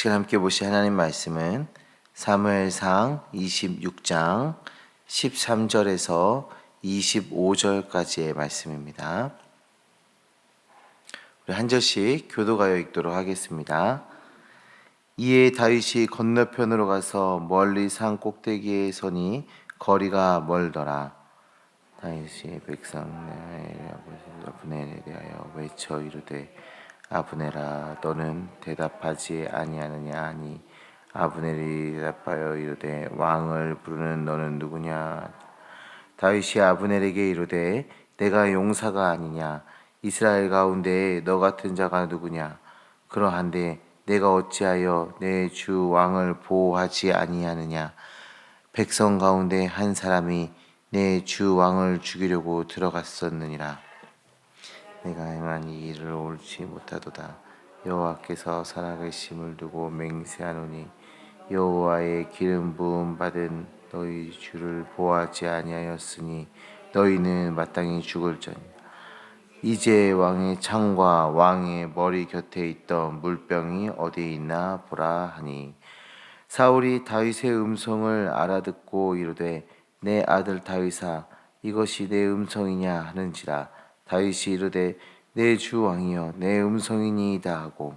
시간 함께 보실 하나님 말씀은 사무엘상 26장 13절에서 25절까지의 말씀입니다. 우리 한 절씩 교도가요 읽도록 하겠습니다. 이에 다윗이 건너편으로 가서 멀리 산 꼭대기에 서니 거리가 멀더라. 다윗이 백성의 아브넬에 대하여 외쳐 이르되 아브넬아 너는 대답하지 아니하느냐 하니 아브넬이 대답하여 이르되 왕을 부르는 너는 누구냐. 다윗이 아브넬에게 이르되 내가 용사가 아니냐. 이스라엘 가운데 너 같은 자가 누구냐. 그러한데 내가 어찌하여 내 주 왕을 보호하지 아니하느냐. 백성 가운데 한 사람이 내 주 왕을 죽이려고 들어갔었느니라. 내가 행한 이 일을 옳지 못하도다. 여호와께서 살아계심을 두고 맹세하노니 여호와의 기름 부음 받은 너희 주를 보호하지 아니하였으니 너희는 마땅히 죽을지니라. 이제 왕의 창과 왕의 머리 곁에 있던 물병이 어디 있나 보라 하니 사울이 다윗의 음성을 알아듣고 이르되 내 아들 다윗아 이것이 내 음성이냐 하는지라. 다윗이 이르되 내 주 왕이여 내 음성이니이다 하고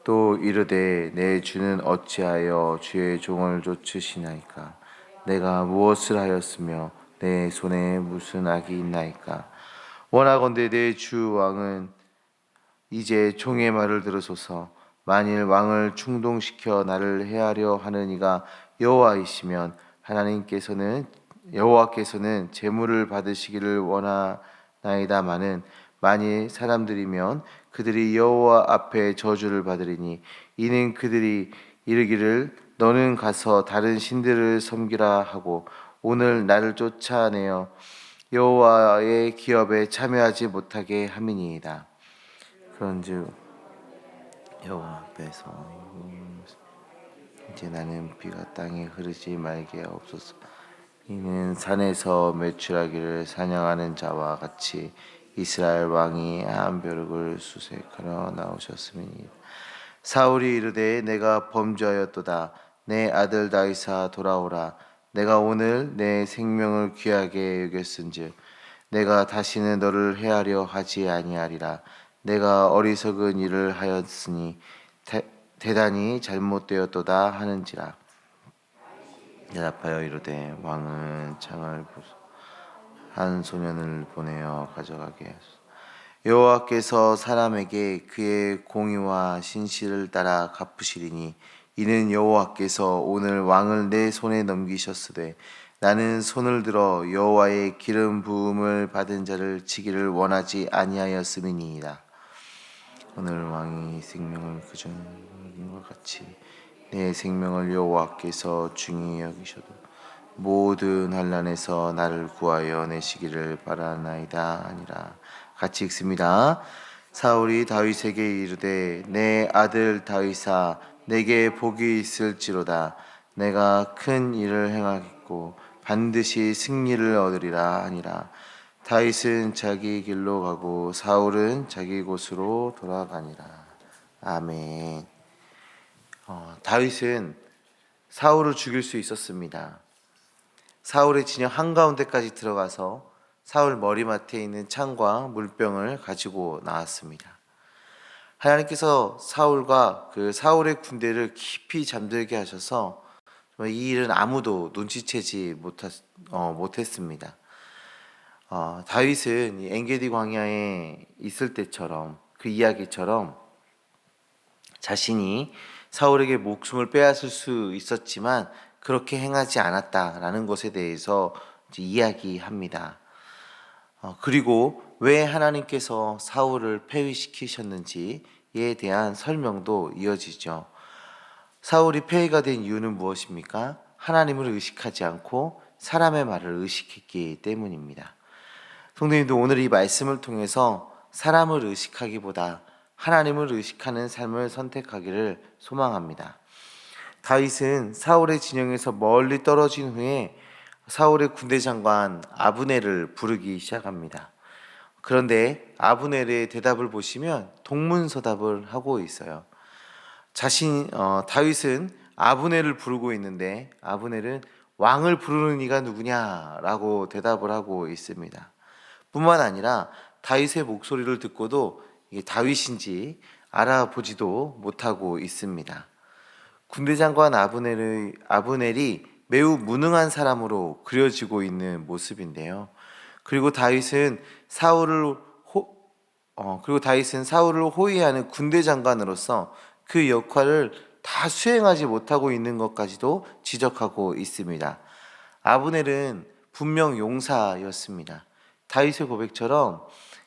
또 이르되 내 주는 어찌하여 주의 종을 쫓으시나이까. 내가 무엇을 하였으며 내 손에 무슨 악이 있나이까. 원하건대 내 주 왕은 이제 종의 말을 들으소서. 만일 왕을 충동시켜 나를 해하려 하는 이가 여호와이시면 여호와께서는 제물을 받으시기를 원하나이다마는 만일 사람들이면 그들이 여호와 앞에 저주를 받으리니 이는 그들이 이르기를 너는 가서 다른 신들을 섬기라 하고 오늘 나를 쫓아내어 여호와의 기업에 참여하지 못하게 함이니이다. 그런즉 여호와 앞에서 이제 나는 비가 땅에 흐르지 말게 없소서. 이는 산에서 매출하기를 사냥하는 자와 같이 이스라엘 왕이 한 벼룩을 수색하러 나오셨음이니 사울이 이르되 내가 범죄하였도다. 내 아들 다윗아 돌아오라. 내가 오늘 내 생명을 귀하게 여겼은즉 내가 다시는 너를 해하려 하지 아니하리라. 내가 어리석은 일을 하였으니 대단히 잘못되었도다 하는지라. 대답하여 이르되 왕은 창을 한 소년을 보내어 가져가게 하소서. 여호와께서 사람에게 그의 공의와 신실을 따라 갚으시리니 이는 여호와께서 오늘 왕을 내 손에 넘기셨으되 나는 손을 들어 여호와의 기름 부음을 받은 자를 치기를 원하지 아니하였음이니이다. 오늘 왕이 생명을 그전과 같이 내 생명을 여호와께서 중히 여기셔도 모든 환난에서 나를 구하여 내시기를 바라나이다 아니라. 같이 읽습니다. 사울이 다윗에게 이르되 내 아들 다윗아 내게 복이 있을지로다. 내가 큰 일을 행하겠고 반드시 승리를 얻으리라 하니라. 다윗은 자기 길로 가고 사울은 자기 곳으로 돌아가니라. 아멘. 다윗은 사울을 죽일 수 있었습니다. 사울의 진영 한가운데까지 들어가서 사울 머리맡에 있는 창과 물병을 가지고 나왔습니다. 하나님께서 사울과 그 사울의 군대를 깊이 잠들게 하셔서 이 일은 아무도 눈치채지 못했습니다. 다윗은 엔게디 광야에 있을 때처럼 그 이야기처럼 자신이 사울에게 목숨을 빼앗을 수 있었지만 그렇게 행하지 않았다라는 것에 대해서 이야기합니다. 그리고 왜 하나님께서 사울을 폐위시키셨는지에 대한 설명도 이어지죠. 사울이 폐위가 된 이유는 무엇입니까? 하나님을 의식하지 않고 사람의 말을 의식했기 때문입니다. 성도님도 오늘 이 말씀을 통해서 사람을 의식하기보다 하나님을 의식하는 삶을 선택하기를 소망합니다. 다윗은 사울의 진영에서 멀리 떨어진 후에 사울의 군대 장관 아브넬을 부르기 시작합니다. 그런데 아브넬의 대답을 보시면 동문서답을 하고 있어요. 다윗은 아브넬을 부르고 있는데 아브넬은 왕을 부르는 이가 누구냐라고 대답을 하고 있습니다. 뿐만 아니라 다윗의 목소리를 듣고도 이게 다윗인지 알아보지도 못하고 있습니다. 군대 장관 아브넬이 매우 무능한 사람으로 그려지고 있는 모습인데요. 그리고 다윗은 사울을 호위하는 군대 장관으로서 그 역할을 다 수행하지 못하고 있는 것까지도 지적하고 있습니다. 아브넬은 분명 용사였습니다. 다윗의 고백처럼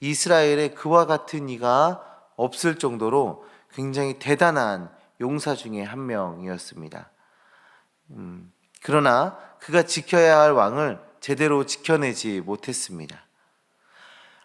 이스라엘에 그와 같은 이가 없을 정도로 굉장히 대단한 용사 중에 한 명이었습니다. 그러나 그가 지켜야 할 왕을 제대로 지켜내지 못했습니다.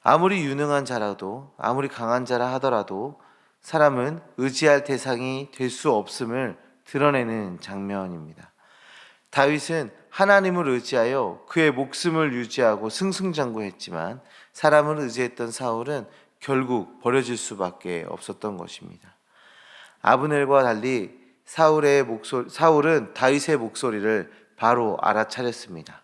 아무리 유능한 자라도, 아무리 강한 자라 하더라도 사람은 의지할 대상이 될 수 없음을 드러내는 장면입니다. 다윗은 하나님을 의지하여 그의 목숨을 유지하고 승승장구했지만 사람을 의지했던 사울은 결국 버려질 수밖에 없었던 것입니다. 아브넬과 달리 사울은 다윗의 목소리를 바로 알아차렸습니다.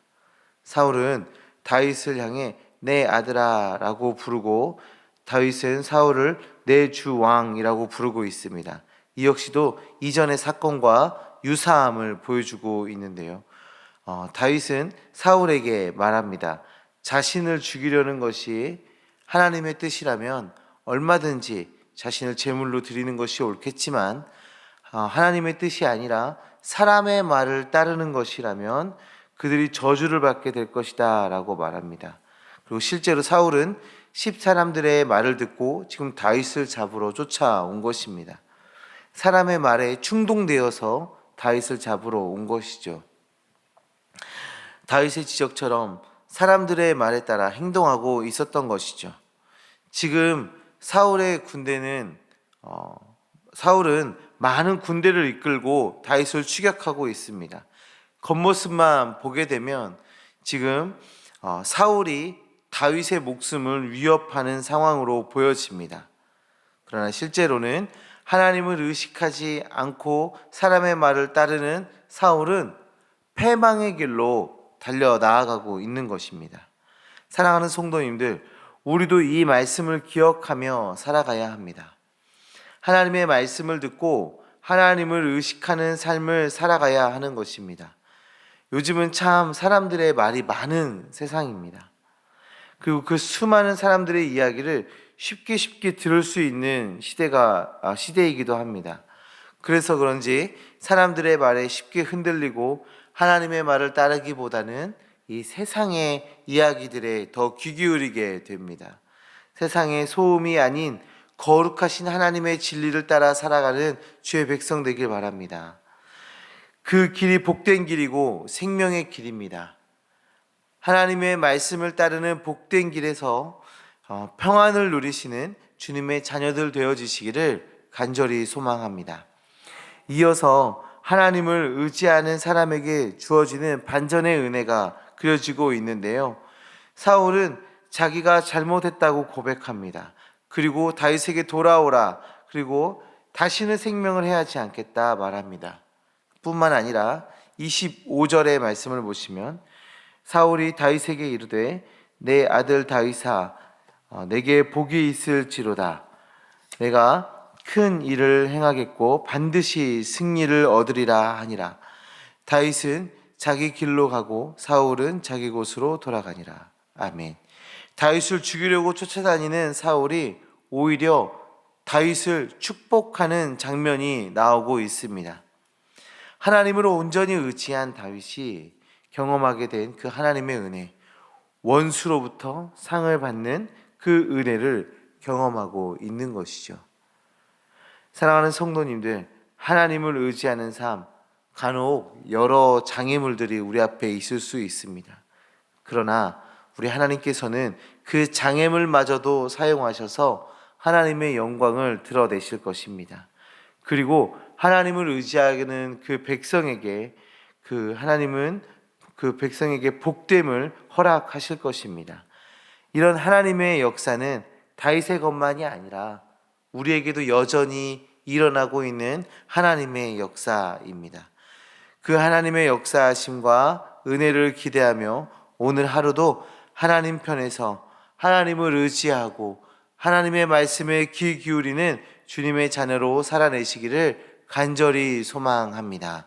사울은 다윗을 향해 내 아들아 라고 부르고 다윗은 사울을 내 주 왕이라고 부르고 있습니다. 이 역시도 이전의 사건과 유사함을 보여주고 있는데요. 다윗은 사울에게 말합니다. 자신을 죽이려는 것이 하나님의 뜻이라면 얼마든지 자신을 제물로 드리는 것이 옳겠지만 하나님의 뜻이 아니라 사람의 말을 따르는 것이라면 그들이 저주를 받게 될 것이다 라고 말합니다. 그리고 실제로 사울은 10사람들의 말을 듣고 지금 다윗을 잡으러 쫓아온 것입니다. 사람의 말에 충동되어서 다윗을 잡으러 온 것이죠. 다윗의 지적처럼 사람들의 말에 따라 행동하고 있었던 것이죠. 지금 사울은 많은 군대를 이끌고 다윗을 추격하고 있습니다. 겉모습만 보게 되면 지금 사울이 다윗의 목숨을 위협하는 상황으로 보여집니다. 그러나 실제로는 하나님을 의식하지 않고 사람의 말을 따르는 사울은 패망의 길로 달려 나아가고 있는 것입니다. 사랑하는 성도님들, 우리도 이 말씀을 기억하며 살아가야 합니다. 하나님의 말씀을 듣고 하나님을 의식하는 삶을 살아가야 하는 것입니다. 요즘은 참 사람들의 말이 많은 세상입니다. 그리고 그 수많은 사람들의 이야기를 쉽게 들을 수 있는 시대이기도 합니다. 그래서 그런지 사람들의 말에 쉽게 흔들리고 하나님의 말을 따르기보다는 이 세상의 이야기들에 더 귀 기울이게 됩니다. 세상의 소음이 아닌 거룩하신 하나님의 진리를 따라 살아가는 주의 백성 되길 바랍니다. 그 길이 복된 길이고 생명의 길입니다. 하나님의 말씀을 따르는 복된 길에서 평안을 누리시는 주님의 자녀들 되어지시기를 간절히 소망합니다. 이어서 하나님을 의지하는 사람에게 주어지는 반전의 은혜가 그려지고 있는데요. 사울은 자기가 잘못했다고 고백합니다. 그리고 다윗에게 돌아오라, 그리고 다시는 생명을 해하지 않겠다 말합니다. 뿐만 아니라 25절의 말씀을 보시면 사울이 다윗에게 이르되 내 아들 다윗아 내게 복이 있을지로다. 내가 큰 일을 행하겠고 반드시 승리를 얻으리라 하니라. 다윗은 자기 길로 가고 사울은 자기 곳으로 돌아가니라. 아멘. 다윗을 죽이려고 쫓아다니는 사울이 오히려 다윗을 축복하는 장면이 나오고 있습니다. 하나님을 온전히 의지한 다윗이 경험하게 된 그 하나님의 은혜, 원수로부터 상을 받는 그 은혜를 경험하고 있는 것이죠. 사랑하는 성도님들, 하나님을 의지하는 삶, 간혹 여러 장애물들이 우리 앞에 있을 수 있습니다. 그러나 우리 하나님께서는 그 장애물마저도 사용하셔서 하나님의 영광을 드러내실 것입니다. 그리고 하나님을 의지하는 그 백성에게 하나님은 그 백성에게 복됨을 허락하실 것입니다. 이런 하나님의 역사는 다윗의 것만이 아니라 우리에게도 여전히 일어나고 있는 하나님의 역사입니다. 그 하나님의 역사하심과 은혜를 기대하며 오늘 하루도 하나님 편에서 하나님을 의지하고 하나님의 말씀에 귀 기울이는 주님의 자녀로 살아내시기를 간절히 소망합니다.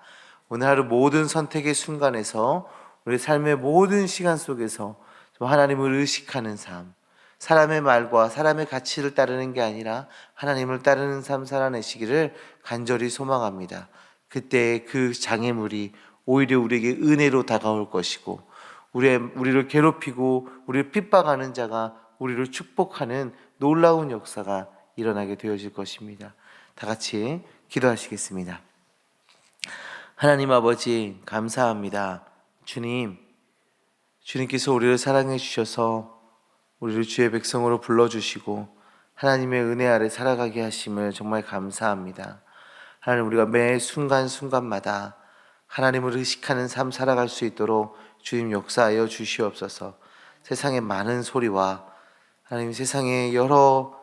오늘 하루 모든 선택의 순간에서 우리 삶의 모든 시간 속에서 하나님을 의식하는 삶, 사람의 말과 사람의 가치를 따르는 게 아니라 하나님을 따르는 삶 살아내시기를 간절히 소망합니다. 그때 그 장애물이 오히려 우리에게 은혜로 다가올 것이고 우리를 괴롭히고 우리를 핍박하는 자가 우리를 축복하는 놀라운 역사가 일어나게 되어질 것입니다. 다 같이 기도하시겠습니다. 하나님 아버지 감사합니다. 주님께서 우리를 사랑해 주셔서 우리를 주의 백성으로 불러주시고 하나님의 은혜 아래 살아가게 하심을 정말 감사합니다. 하나님, 우리가 매 순간순간마다 하나님을 의식하는 삶 살아갈 수 있도록 주님 역사하여 주시옵소서. 세상의 많은 소리와 하나님 세상의 여러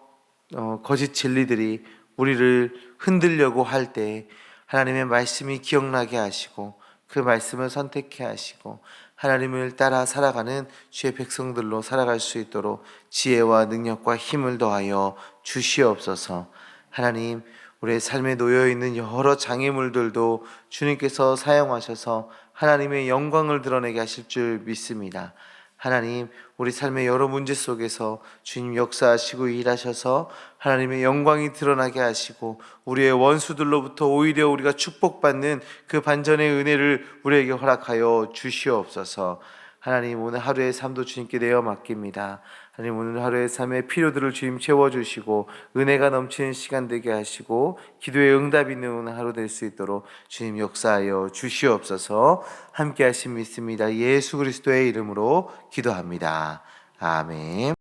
거짓 진리들이 우리를 흔들려고 할 때 하나님의 말씀이 기억나게 하시고 그 말씀을 선택해 하시고 하나님을 따라 살아가는 주의 백성들로 살아갈 수 있도록 지혜와 능력과 힘을 더하여 주시옵소서. 하나님, 우리의 삶에 놓여있는 여러 장애물들도 주님께서 사용하셔서 하나님의 영광을 드러내게 하실 줄 믿습니다. 하나님, 우리 삶의 여러 문제 속에서 주님 역사하시고 일하셔서 하나님의 영광이 드러나게 하시고 우리의 원수들로부터 오히려 우리가 축복받는 그 반전의 은혜를 우리에게 허락하여 주시옵소서. 하나님, 오늘 하루의 삶도 주님께 내어 맡깁니다. 하나님, 오늘 하루의 삶의 필요들을 주님 채워주시고 은혜가 넘치는 시간 되게 하시고 기도의 응답 있는 오늘 하루 될 수 있도록 주님 역사하여 주시옵소서. 함께 하심 믿습니다. 예수 그리스도의 이름으로 기도합니다. 아멘.